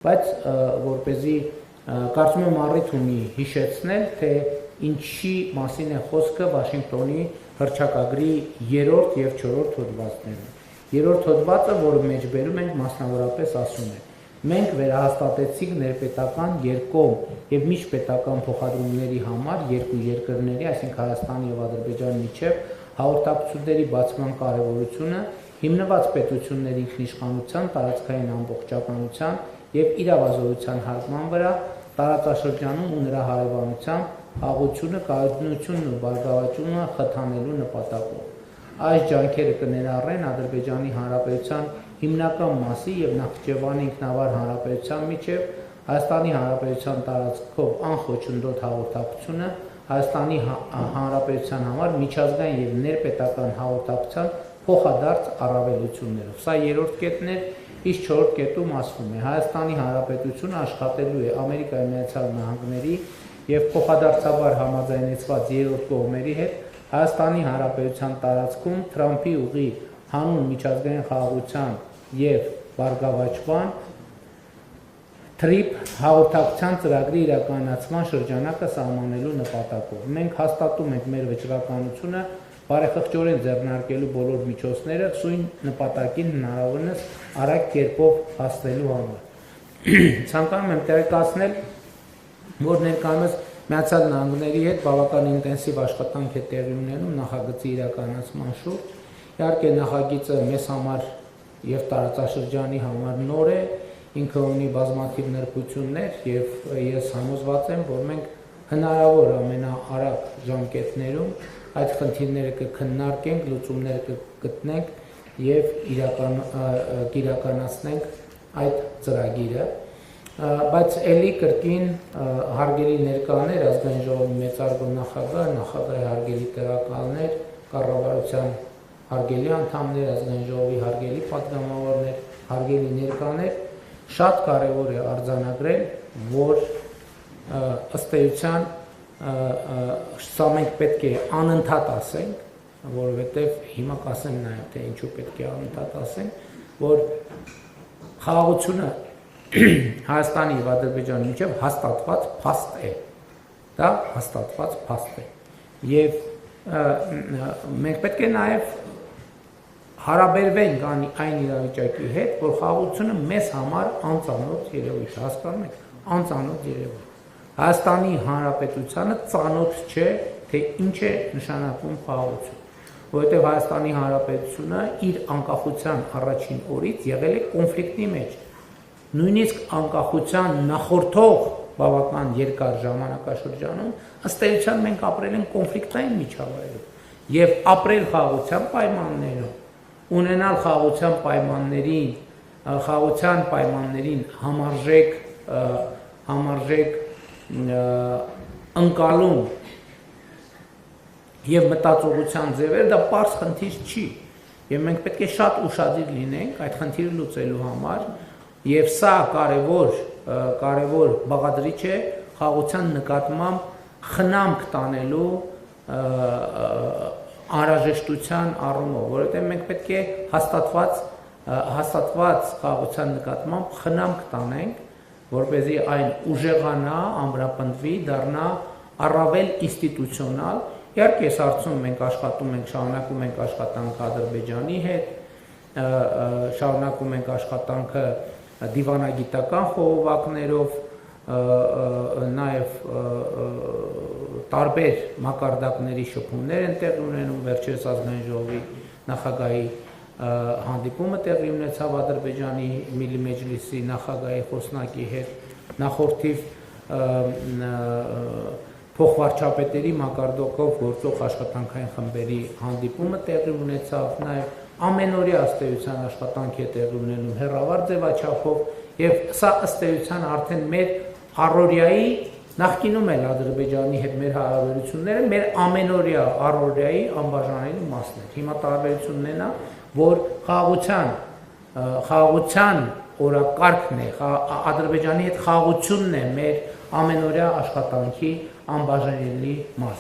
Բայց որպեսզի կարծում եմ առիթ ունի հիշեցնել, թե ինչի մասին է խոսքը Վաշինգտոնի հռչակագրի 3-րդ և 4-րդ հոդվածներում։ 3-րդ հոդվածը, որը մեջբերում ենք, մասնավորապես ասում է. մենք վերահաստատեցինք ներպետական երկկողմ և միջպետական փոխադրումների համար երկու երկրների, այսինքն Հայաստանի և Ադրբեջանի միջև հաղորդակցությունների բացման կարևորությունը հիմնված պետությունների ինքնիշխանության, տարածքային ամբողջականության և իրավազորության հարգման վրա տարածաշրջանում ու նրա հարևանությամբ խաղաղությունը, կայունությունն ու բարգավաճումը խթանելու նպատակով։ Այս ջանքերը կներառեն Ադրբեջանի Հանրապետության հիմնական մասի և Նախիջևանի ինքնավար հանրապետության միջև Հայաստանի Հանրապետության տարածքով անխոչնդոտ հաղորդակցությունը, Հայաստանի Հանրապետության համար միջազգային և ներպետական հաղորդակցության փոխադարձ առավելություններով։ Սա 3-րդ կետն էր, իսկ 4-րդ կետում ասվում է. Հայաստանի Հանրապետությունը աշխատելու է Ամերիկայի Միացյալ Նահանգների և փոխադարձաբար համաձայնեցված երրորդ կողմերի հետ Հայաստանի Հանրապետության տարածքում Թրամփի ուղի հանուն միջազգային խաղաղության և բարգավաճման TRIP հաղորդակցության ծրագրի իրականացման շրջանակը սահմանելու նպատակով։ Մենք հաստատում ենք մեր վճռականությունը բարեխղճորեն ձեռնարկելու բոլոր միջոցները սույն նպատակին հնարավորինս արագ կերպով հասնելու համար։ Ցանկանում եմ տեղեկացնել, որ ներկայումս Միացյալ Նահանգների հետ բավական ինտենսիվ աշխատանք է տեղի ունենում նախագծի իրականացման շուրջ։ Իհարկե նախագիծը մեզ համար և տարածաշրջանի համար նոր է, ինքը ունի բազմաթիվ նրբություններ և ես համոզված եմ, որ մենք հնարավոր ամենաարագ ժամկետներում այդ խնդիրները կքննարկենք, լուծումները կգտնենք և իրականացնենք այդ ծրագիրը, բայց էլի կրկին հարգելի ներկաներ, ազգային ժողովի մեծարգո նախագահ, նախագահի հարգելի տեղակալներ, կառավարության հարգելի անդամներ, ազգային ժողովի հարգելի պատգամավորներ, հարգելի ներկաներ, շատ կարևոր է արձանագրել, որ ըստ էության սա մենք պետք է անընդհատ ասենք, որովհետև հիմա կասեմ նաև, թե ինչու պետք է անընդհատ ասենք, որ խաղաղությունը Հայաստանի և Ադրբեջանի միջև հաստատված փաստ է, դա հաստատված փաստ է, և մենք պետք է նաև հարաբերվենք այն իրավիճակի հետ, որ խաղաղությունը մեզ համար անծանոթ երևույթ է, հասկանում եք, անծանոթ երևույթ։ Հայաստանի Հանրապետությանը ծանոթ չէ, թե ինչ է նշանակում խաղաղություն, որովհետև Հայաստանի Հանրապետությունը իր անկախության առաջին օրից եղել է կոնֆլիկտի մեջ, նույնիսկ անկախության նախորդող բավական երկար ժամանակաշրջանում ըստ էության մենք ապրել ենք կոնֆլիկտային միջավայրում և ապրել խաղաղության պայմաններում, ունենալ խաղաղության պայմաններին համարժեք ընկալում և մտածողության ձևեր, դա պարզ խնդիր չի, և մենք պետք է շատ ուշադիր լինենք այդ խնդիրը լուծելու համար, և սա կարևոր բաղադրիչ է խաղաղության նկատմամբ խնամք տանելու անհրաժեշտության առումով, որովհետև մենք պետք է հաստատված խաղաղության նկատմամբ խնամք տանենք, որպեսզի այն ուժեղանա, ամրապնդվի, դառնա առավել ինստիտուցիոնալ։ Իհարկե, այս հարցում մենք աշխատում ենք, շարունակում ենք աշխատանքը Ադրբեջանի հետ, շարունակում ենք աշխատանքը դիվանագիտական խողովակներով, նաև տարբեր մակարդակների շփումներ են տեղի ունենում, վերջերս ազգային ժողովի նախագահի հանդիպումը տեղի ունեցավ Ադրբեջանի Միլի Մեջլիսի նախագահի խոսնակի հետ, նախորդիվ փոխվարչապետերի մակարդակով գործող աշխատանքային խմբերի հանդիպումը տեղի ունեցավ, նաև ամենօրյա ըստ էության աշխատանք է տեղի ունենում հեռավար ձևաչափով, և սա ըստ էության արդեն մեր առօրյայի, նախկինում էլ Ադրբեջանի հետ մեր հարաբերությունները մեր ամենօրյա առօրյայի անբաժանելի մասն էր։ Հիմա տարբերությունն է նա, որ խաղաղության օրակարգն է, Ադրբեջանի հետ խաղաղությունն է մեր ամենօրյա աշխատանքի անբաժանելի մաս։